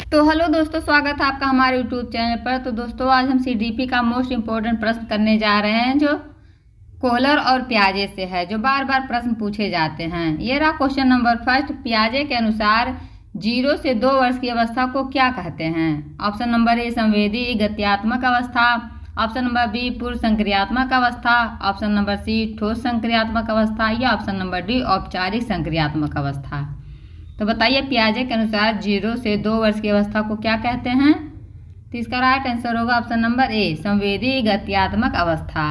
तो हेलो दोस्तों, स्वागत है आपका हमारे यूट्यूब चैनल पर। तो दोस्तों आज हम सीडीपी का मोस्ट इम्पोर्टेंट प्रश्न करने जा रहे हैं जो कोहलर और पियाजे से है, जो बार बार प्रश्न पूछे जाते हैं। ये रहा क्वेश्चन नंबर फर्स्ट। पियाजे के अनुसार 0 से 2 वर्ष की अवस्था को क्या कहते हैं? ऑप्शन नंबर ए संवेदी गत्यात्मक अवस्था, ऑप्शन नंबर बी पूर्व संक्रियात्मक अवस्था, ऑप्शन नंबर सी ठोस संक्रियात्मक अवस्था या ऑप्शन नंबर डी औपचारिक संक्रियात्मक अवस्था। तो बताइए पियाजे के अनुसार 0 से 2 वर्ष की अवस्था को क्या कहते हैं? तो इसका राइट आंसर होगा ऑप्शन नंबर ए संवेदी गत्यात्मक अवस्था।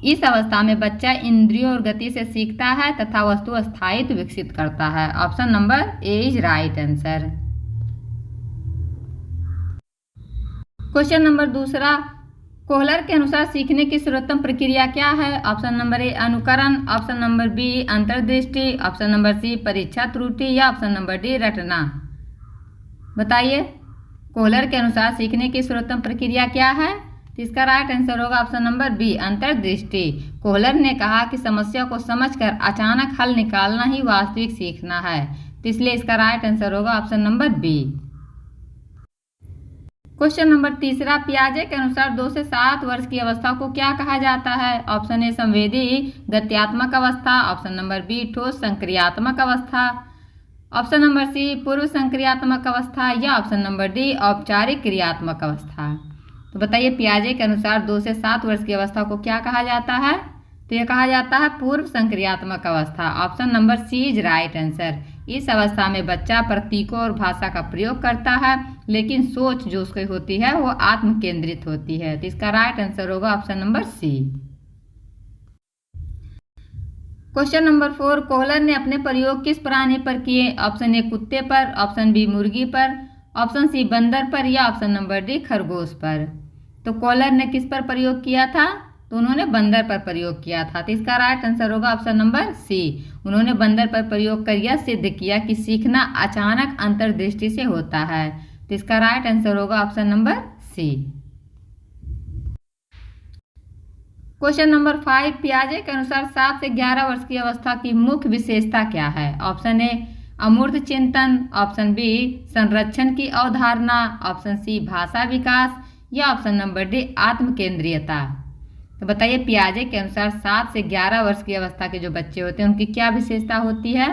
इस अवस्था में बच्चा इंद्रियों और गति से सीखता है तथा वस्तु स्थायित्व विकसित करता है। Option number A is right answer. Question number दूसरा, कोहलर के अनुसार सीखने की सर्वोत्तम प्रक्रिया क्या है? ऑप्शन नंबर ए अनुकरण, ऑप्शन नंबर बी अंतर्दृष्टि, ऑप्शन नंबर सी परीक्षा त्रुटि या ऑप्शन नंबर डी रटना। बताइए कोहलर के अनुसार सीखने की सर्वोत्तम प्रक्रिया क्या है? तो इसका राइट आंसर होगा ऑप्शन नंबर बी अंतर्दृष्टि। कोहलर ने कहा कि समस्या को समझकर अचानक हल निकालना ही वास्तविक सीखना है, तो इसलिए इसका राइट आंसर होगा option number B. Question number तीसरा, पियाजे के अनुसार 2 से 7 वर्ष की अवस्था को क्या कहा जाता है? ऑप्शन ए संवेदी गत्यात्मक अवस्था, ऑप्शन नंबर बी ठोस संक्रियात्मक अवस्था, ऑप्शन नंबर सी पूर्व संक्रियात्मक अवस्था या ऑप्शन नंबर डी औपचारिक क्रियात्मक अवस्था। तो बताइए पियाजे के अनुसार 2 से 7 वर्ष की अवस्था को क्या कहा जाता है? तो यह कहा जाता है पूर्व संक्रियात्मक अवस्था। Option number C is right answer. इस अवस्था में बच्चा प्रतीकों और भाषा का प्रयोग करता है, लेकिन सोच जो उसकी होती है वो आत्म केंद्रित होती है। तो इसका राइट आंसर होगा option number C. Question number 4, Kohler ने अपने प्रयोग किस प्राणी पर किए? ऑप्शन ए कुत्ते पर, ऑप्शन बी मुर्गी पर, ऑप्शन सी बंदर पर या ऑप्शन नंबर डी खरगोश पर। तो कोहलर ने किस पर प्रयोग किया था? तो उन्होंने बंदर पर प्रयोग किया था। तो इसका राइट आंसर होगा ऑप्शन नंबर सी। उन्होंने बंदर पर प्रयोग कर यह सिद्ध किया कि सीखना अचानक अंतर्दृष्टि से होता है। तो इसका राइट आंसर होगा option number C. Question number 5, पियाजे के अनुसार 7 से 11 वर्ष की अवस्था की मुख्य विशेषता क्या है? ऑप्शन ए अमूर्त चिंतन, ऑप्शन बी संरक्षण की अवधारणा, ऑप्शन सी भाषा विकास या ऑप्शन नंबर डी आत्म केंद्रीयता। तो बताइए पियाजे के अनुसार 7 से 11 वर्ष की अवस्था के जो बच्चे होते हैं उनकी क्या विशेषता होती है?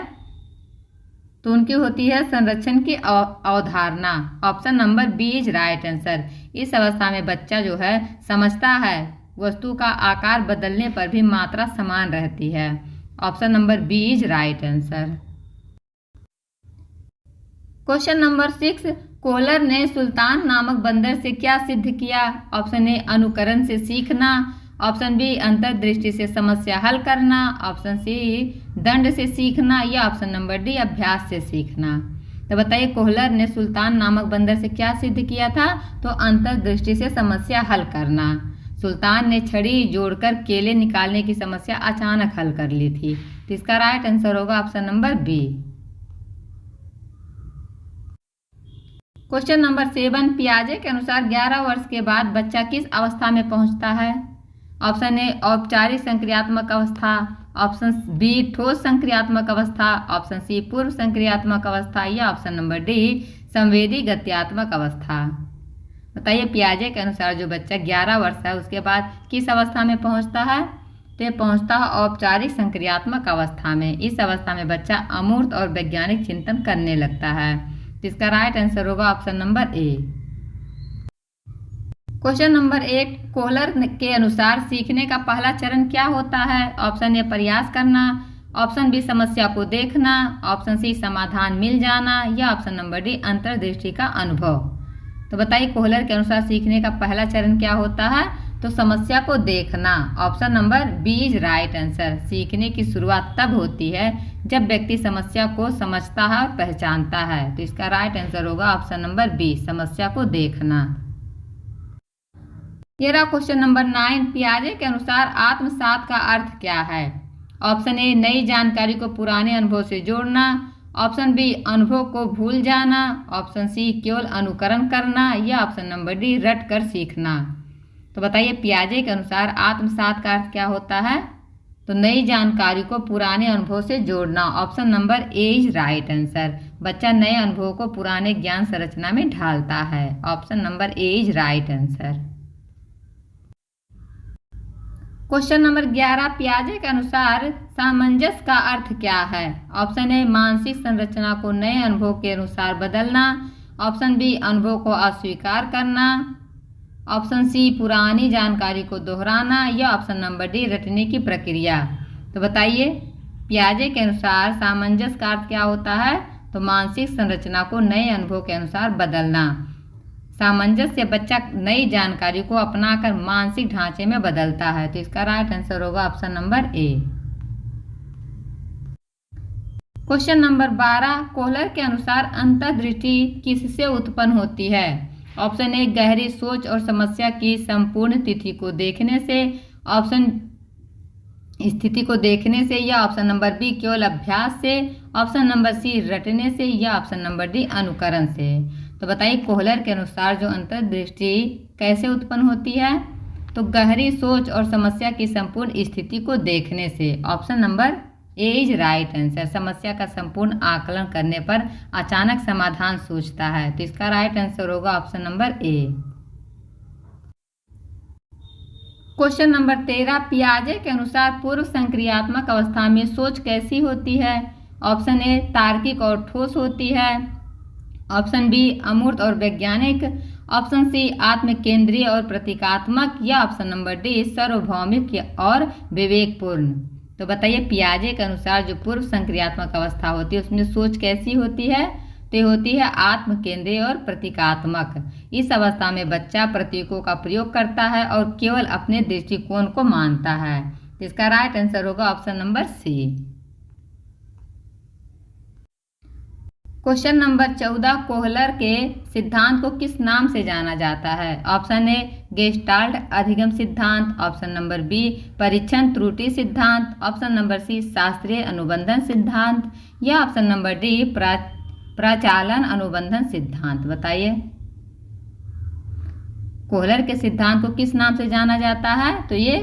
तो उनकी होती है संरक्षण की अवधारणा। Option number B is right answer. इस अवस्था में बच्चा जो है समझता है वस्तु का आकार बदलने पर भी मात्रा समान रहती है। Option number B is right answer. Question number 6, Kohler ने सुल्तान नामक बंदर से क्या सिद्ध किया? ऑप्शन ए अनुकरण से सीखना, ऑप्शन बी अंतर्दृष्टि से समस्या हल करना, ऑप्शन सी दंड से सीखना या ऑप्शन नंबर डी अभ्यास से सीखना। तो बताइए कोहलर ने सुल्तान नामक बंदर से क्या सिद्ध किया था? तो अंतर्दृष्टि से समस्या हल करना। सुल्तान ने छड़ी जोड़कर केले निकालने की समस्या अचानक हल कर ली थी। तो इसका राइट आंसर होगा option number B. Question number 7, पियाजे के अनुसार 11 वर्ष के बाद बच्चा किस अवस्था में पहुंचता है? ऑप्शन ए औपचारिक संक्रियात्मक अवस्था, ऑप्शन बी ठोस संक्रियात्मक अवस्था, ऑप्शन सी पूर्व संक्रियात्मक अवस्था या ऑप्शन नंबर डी संवेदी गत्यात्मक अवस्था। बताइए पियाजे के अनुसार जो बच्चा 11 वर्ष है उसके बाद किस अवस्था में पहुंचता है? तो ये पहुंचता है औपचारिक संक्रियात्मक अवस्था में। इस अवस्था में बच्चा अमूर्त और वैज्ञानिक चिंतन करने लगता है। तो इसका राइट आंसर होगा option number A. Question number 8, Kohler के अनुसार सीखने का पहला चरण क्या होता है? ऑप्शन ए प्रयास करना, ऑप्शन बी समस्या को देखना, ऑप्शन सी समाधान मिल जाना या ऑप्शन नंबर डी अंतर्दृष्टि का अनुभव। तो बताइए कोहलर के अनुसार सीखने का पहला चरण क्या होता है? तो समस्या को देखना। Option number B is right answer. सीखने की शुरुआत तब होती है जब व्यक्ति समस्या को समझता है और पहचानता है। तो इसका राइट आंसर होगा ऑप्शन नंबर बी समस्या को देखना। ये रहा क्वेश्चन नंबर 9, पियाजे के अनुसार आत्मसात का अर्थ क्या है? ऑप्शन ए नई जानकारी को पुराने अनुभव से जोड़ना, ऑप्शन बी अनुभव को भूल जाना, ऑप्शन सी केवल अनुकरण करना या ऑप्शन नंबर डी रट कर सीखना। तो बताइए पियाजे के अनुसार आत्मसात का अर्थ क्या होता है? तो नई जानकारी को पुराने अनुभव से जोड़ना। Option number A is right answer. बच्चा नए अनुभवों को पुराने ज्ञान संरचना में ढालता है। Option number A is right answer. Question number 11, पियाजे के अनुसार सामंजस्य का अर्थ क्या है? ऑप्शन ए मानसिक संरचना को नए अनुभव के अनुसार बदलना, ऑप्शन बी अनुभव को अस्वीकार करना, ऑप्शन सी पुरानी जानकारी को दोहराना, या ऑप्शन नंबर डी रटने की प्रक्रिया। तो बताइए, पियाजे के अनुसार सामंजस्य का अर्थ क्या होता है? तो मानसिक संरचना को नए अनुभव के अनुसार बदलना। सामंजस्य बच्चा नई जानकारी को अपनाकर मानसिक ढांचे में बदलता है। तो इसका राइट आंसर होगा option number A. Question number 12, Kohler के अनुसार अंतर्दृष्टि किससे उत्पन्न होती है? ऑप्शन ए गहरी सोच और समस्या की संपूर्ण स्थिति को देखने से, या ऑप्शन नंबर बी केवल अभ्यास से, ऑप्शन नंबर सी रटने से, या ऑप्शन नंबर डी अनुकरण से। तो बताइए, कोहलर के अनुसार जो अंतर्दृष्टि कैसे उत्पन्न होती है? तो गहरी सोच और समस्या की संपूर्ण स्थिति को देखने से। Option number A is right answer. समस्या का संपूर्ण आकलन करने पर अचानक समाधान सूझता है। तो इसका राइट आंसर होगा option number A. Question number 13, पियाजे के अनुसार पूर्व संक्रियात्मक अवस्था में सोच कैसी होती है? ऑप्शन ए तार्किक और ठोस होती है, ऑप्शन बी अमूर्त और वैज्ञानिक, ऑप्शन सी आत्म केंद्रीय और प्रतीकात्मक, या ऑप्शन नंबर डी सार्वभौमिक और विवेकपूर्ण। तो बताइए, पियाजे के अनुसार जो पूर्व संक्रियात्मक अवस्था होती है उसमें सोच कैसी होती है? तो होती है आत्म केंद्रीय और प्रतीकात्मक। इस अवस्था में बच्चा प्रतीकों का प्रयोग करता है और केवल अपने दृष्टिकोण को मानता है। तो इसका राइट आंसर होगा option number C. Question number 14, Kohler के सिद्धांत को किस नाम से जाना जाता है? ऑप्शन ए गेस्टाल्ट अधिगम सिद्धांत, ऑप्शन नंबर बी परीक्षण त्रुटि सिद्धांत, ऑप्शन नंबर सी शास्त्रीय अनुबंधन सिद्धांत, या ऑप्शन नंबर डी प्रचालन अनुबंधन सिद्धांत। बताइए, कोहलर के सिद्धांत को किस नाम से जाना जाता है? तो ये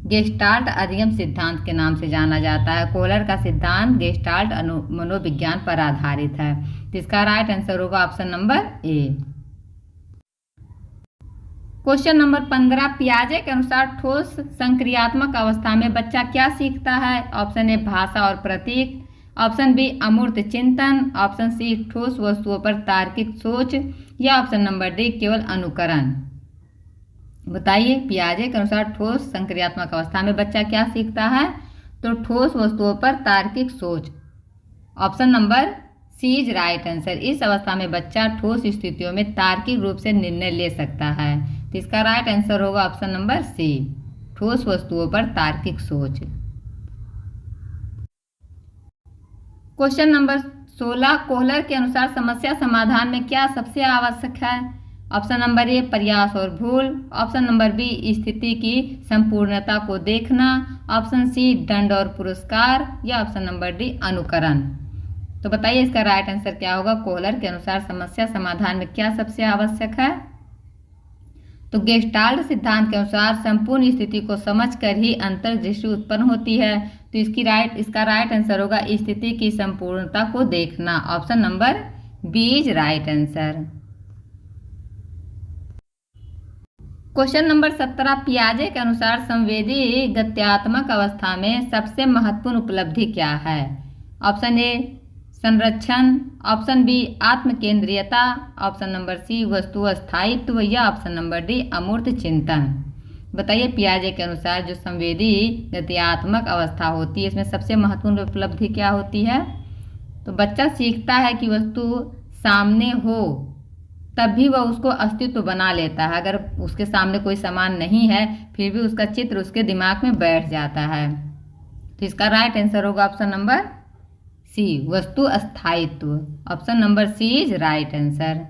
गेस्टाल्ट अधिगम सिद्धांत के नाम से जाना जाता है। कोहलर का सिद्धांत गेस्टाल्ट मनोविज्ञान पर आधारित है। तो इसका राइट आंसर होगा option number A. Question number 15, पियाजे के अनुसार ठोस संक्रियात्मक अवस्था में बच्चा क्या सीखता है? ऑप्शन ए भाषा और प्रतीक, ऑप्शन बी अमूर्त चिंतन, ऑप्शन सी ठोस वस्तुओं पर तार्किक सोच, या ऑप्शन नंबर डी केवल अनुकरण। बताइए, पियाजे के अनुसार ठोस संक्रियात्मक अवस्था में बच्चा क्या सीखता है? तो ठोस वस्तुओं पर तार्किक सोच। Option number C is right answer. इस अवस्था में बच्चा ठोस स्थितियों में तार्किक रूप से निर्णय ले सकता है। तो इसका राइट आंसर होगा ऑप्शन नंबर सी, ठोस वस्तुओं पर तार्किक सोच। क्वेश्चन नंबर 16, कोहलर के अनुसार समस्या समाधान में क्या सबसे आवश्यक है? ऑप्शन नंबर ए प्रयास और भूल, ऑप्शन नंबर बी स्थिति की संपूर्णता को देखना, ऑप्शन सी दंड और पुरस्कार, या ऑप्शन नंबर डी अनुकरण। तो बताइए, इसका राइट आंसर क्या होगा? कोहलर के अनुसार समस्या समाधान में क्या सबसे आवश्यक है? तो गेस्टाल्ट सिद्धांत के अनुसार संपूर्ण स्थिति को समझकर ही अंतर्दृष्टि उत्पन्न होती है। तो इसका राइट आंसर होगा स्थिति की संपूर्णता को देखना। Option number B is right answer. Question number 17, पियाजे के अनुसार संवेदी गत्यात्मक अवस्था में सबसे महत्वपूर्ण उपलब्धि क्या है? ऑप्शन ए संरक्षण, ऑप्शन बी आत्म केंद्रीयता, ऑप्शन नंबर सी वस्तु स्थायित्व, या ऑप्शन नंबर डी अमूर्त चिंतन। बताइए, पियाजे के अनुसार जो संवेदी गत्यात्मक अवस्था होती है इसमें सबसे महत्वपूर्ण उपलब्धि क्या होती है? तो बच्चा सीखता है कि वस्तु सामने हो तब भी वह उसको अस्तित्व बना लेता है। अगर उसके सामने कोई सामान नहीं है फिर भी उसका चित्र उसके दिमाग में बैठ जाता है। तो इसका राइट आंसर होगा ऑप्शन नंबर सी वस्तु स्थायित्व। Option number C is right answer.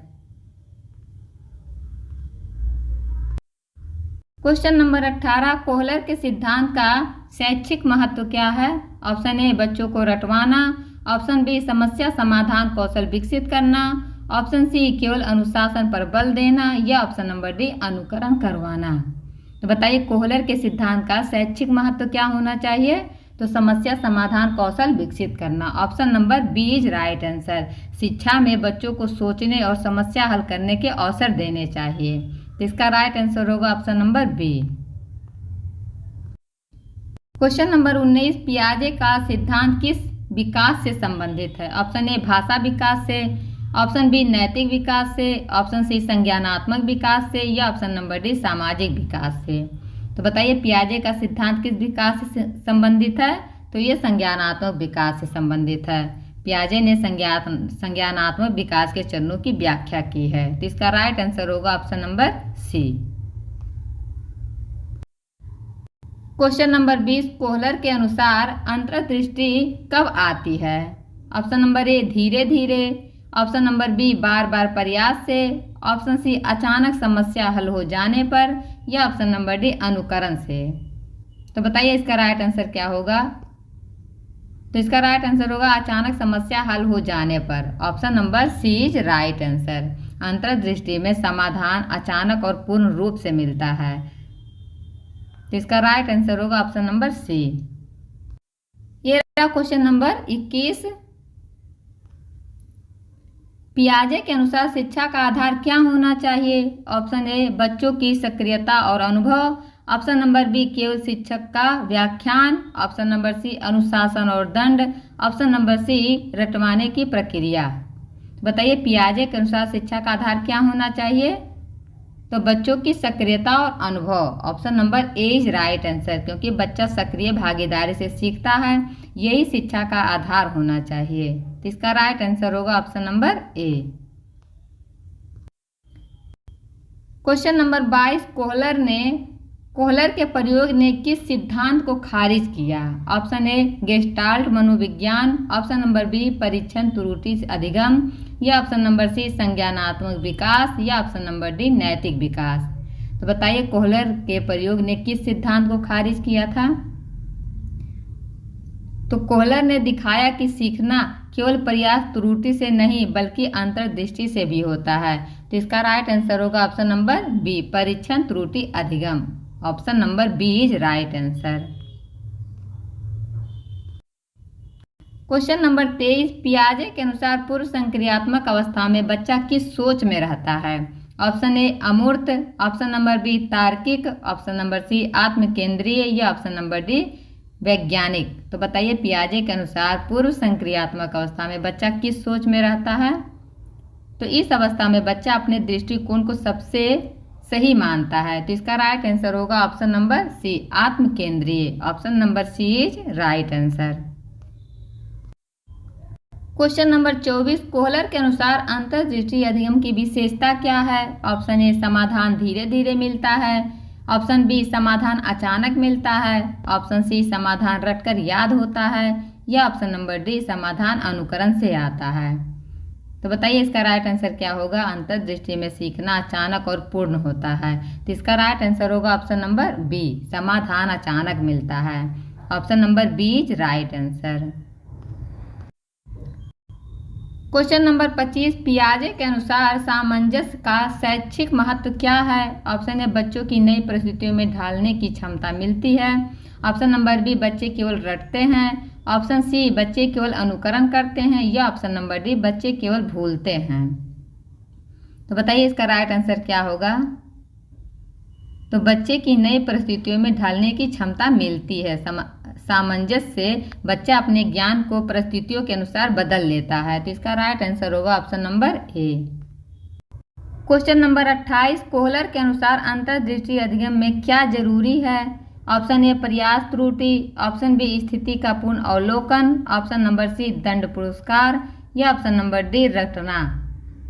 Question number 18, Kohler के सिद्धांत का शैक्षिक महत्व क्या है? ऑप्शन ए बच्चों को रटवाना, ऑप्शन बी समस्या समाधान कौशल विकसित करना, ऑप्शन सी केवल अनुशासन पर बल देना, या ऑप्शन नंबर डी अनुकरण करवाना। तो बताइए, कोहलर के सिद्धांत का शैक्षिक महत्व क्या होना चाहिए? तो समस्या समाधान कौशल विकसित करना। Option number B is right answer. शिक्षा में बच्चों को सोचने और समस्या हल करने के अवसर देने चाहिए। तो इसका राइट आंसर होगा option number B. Question number 19, पियाजे का सिद्धांत किस विकास से संबंधित है? ऑप्शन ए भाषा विकास से, ऑप्शन बी नैतिक विकास से, ऑप्शन सी संज्ञानात्मक विकास से, या ऑप्शन नंबर डी सामाजिक विकास से। तो बताइए पियाजे का सिद्धांत किस विकास से संबंधित है? तो ये संज्ञानात्मक विकास से संबंधित है। पियाजे ने संज्ञानात्मक विकास के चरणों की व्याख्या की है। तो इसका राइट आंसर होगा option number C. Question number 20, Kohler के अनुसार अंतर्दृष्टि कब आती है? ऑप्शन नंबर ए धीरे धीरे, ऑप्शन नंबर बी बार बार प्रयास से, ऑप्शन सी अचानक समस्या हल हो जाने पर, या ऑप्शन नंबर डी अनुकरण से। तो बताइए इसका राइट आंसर क्या होगा? तो इसका राइट आंसर होगा अचानक समस्या हल हो जाने पर। Option number C is right answer. अंतर्दृष्टि में समाधान अचानक और पूर्ण रूप से मिलता है। तो इसका राइट आंसर होगा ऑप्शन नंबर सी। ये रहा क्वेश्चन नंबर 21, पियाजे के अनुसार शिक्षा का आधार क्या होना चाहिए? ऑप्शन ए बच्चों की सक्रियता और अनुभव, ऑप्शन नंबर बी केवल शिक्षक का व्याख्यान, ऑप्शन नंबर सी अनुशासन और दंड, ऑप्शन नंबर सी रटवाने की प्रक्रिया। बताइए पियाजे के अनुसार शिक्षा का आधार क्या होना चाहिए? तो बच्चों की सक्रियता और अनुभव। Option number A is right answer, क्योंकि बच्चा सक्रिय भागीदारी से सीखता है, यही शिक्षा का आधार होना चाहिए। तो इसका राइट आंसर होगा option number A. Question number 22, Kohler के प्रयोग ने किस सिद्धांत को खारिज किया? ऑप्शन ए गेस्टाल्ट मनोविज्ञान, ऑप्शन नंबर बी परीक्षण त्रुटि अधिगम, या ऑप्शन नंबर सी संज्ञानात्मक विकास, या ऑप्शन नंबर डी नैतिक विकास। तो बताइए कोहलर के प्रयोग ने किस सिद्धांत को खारिज किया था? तो कोहलर ने दिखाया कि सीखना केवल प्रयास त्रुटि से नहीं बल्कि अंतर्दृष्टि से भी होता है। तो इसका राइट आंसर होगा ऑप्शन नंबर बी परीक्षण त्रुटि अधिगम। Option number B is right answer. Question number 23, पियाजे के अनुसार पूर्व संक्रियात्मक अवस्था में बच्चा किस सोच में रहता है? ऑप्शन ए अमूर्त, ऑप्शन नंबर बी तार्किक, ऑप्शन नंबर सी आत्म केंद्रीय, या ऑप्शन नंबर डी वैज्ञानिक। तो बताइए पियाजे के अनुसार पूर्व संक्रियात्मक अवस्था में बच्चा किस सोच में रहता है? तो इस अवस्था में बच्चा अपने दृष्टिकोण को सबसे सही मानता है। तो इसका राइट आंसर होगा ऑप्शन नंबर सी आत्म केंद्रीय। Option number C is right answer. Question number 24, Kohler के अनुसार अंतर्दृष्टि अधिगम की विशेषता क्या है? ऑप्शन ए समाधान धीरे धीरे मिलता है, ऑप्शन बी समाधान अचानक मिलता है, ऑप्शन सी समाधान रटकर याद होता है, या ऑप्शन नंबर डी समाधान अनुकरण से आता है। तो बताइए इसका राइट आंसर क्या होगा? अंतर्दृष्टि में सीखना अचानक और पूर्ण होता है। तो इसका राइट आंसर होगा ऑप्शन नंबर बी समाधान अचानक मिलता है। Option number B is right answer. Question number 25, पियाजे के अनुसार सामंजस्य का शैक्षिक महत्व क्या है? ऑप्शन ए बच्चों की नई परिस्थितियों में ढालने की क्षमता मिलती है, ऑप्शन नंबर बी बच्चे केवल रटते हैं, ऑप्शन सी बच्चे केवल अनुकरण करते हैं, या ऑप्शन नंबर डी बच्चे केवल भूलते हैं। तो बताइए इसका राइट आंसर क्या होगा? तो बच्चे की नई परिस्थितियों में ढालने की क्षमता मिलती है। सामंजस्य से बच्चा अपने ज्ञान को परिस्थितियों के अनुसार बदल लेता है। तो इसका राइट आंसर होगा option number A. Question number 28, Kohler के अनुसार अंतर्दृष्टि अधिगम में क्या जरूरी है? ऑप्शन ए प्रयास त्रुटि, ऑप्शन बी स्थिति का पूर्ण अवलोकन, ऑप्शन नंबर सी दंड पुरस्कार, या ऑप्शन नंबर डी रटना।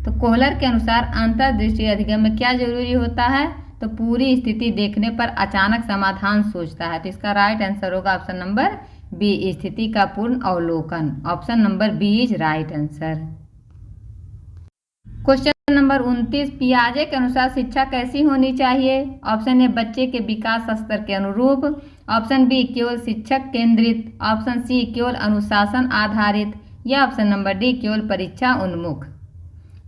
तो कोहलर के अनुसार अंतर्दृष्टि अधिगम में क्या जरूरी होता है? तो पूरी स्थिति देखने पर अचानक समाधान सोचता है। तो इसका राइट आंसर होगा ऑप्शन नंबर बी स्थिति का पूर्ण अवलोकन। Option number B is right answer. Question number 29, पियाजे के अनुसार शिक्षा कैसी होनी चाहिए? ऑप्शन ए बच्चे के विकास स्तर के अनुरूप, ऑप्शन बी केवल शिक्षक केंद्रित, ऑप्शन सी केवल अनुशासन आधारित, या ऑप्शन नंबर डी केवल परीक्षा उन्मुख।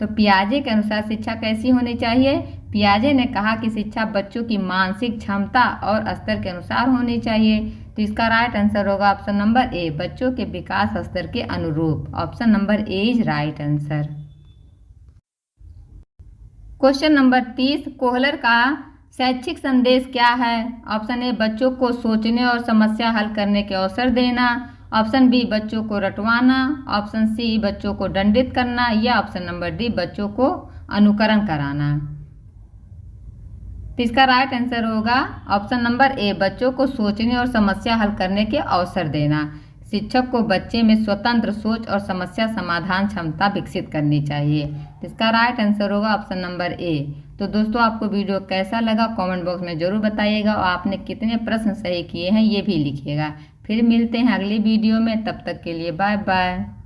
तो पियाजे के अनुसार शिक्षा कैसी होनी चाहिए? पियाजे ने कहा कि शिक्षा बच्चों की मानसिक क्षमता और स्तर के अनुसार होनी चाहिए। तो तो इसका राइट आंसर होगा ऑप्शन नंबर ए, बच्चों के विकास स्तर के अनुरूप। Option number A is right answer. Question number 30, Kohler का शैक्षिक संदेश क्या है? ऑप्शन ए, बच्चों को सोचने और समस्या हल करने के अवसर देना। ऑप्शन बी, बच्चों को रटवाना। ऑप्शन सी, बच्चों को दंडित करना। या ऑप्शन नंबर डी, बच्चों को अनुकरण कराना। तो इसका राइट आंसर होगा ऑप्शन नंबर ए, बच्चों को सोचने और समस्या हल करने के अवसर देना। शिक्षक को बच्चे में स्वतंत्र सोच और समस्या समाधान क्षमता विकसित करनी चाहिए। तो इसका राइट आंसर होगा ऑप्शन नंबर ए। तो दोस्तों, आपको वीडियो कैसा लगा कमेंट बॉक्स में जरूर बताइएगा और आपने कितने प्रश्न सही किए हैं ये भी लिखिएगा। फिर मिलते हैं अगली वीडियो में, तब तक के लिए बाय बाय।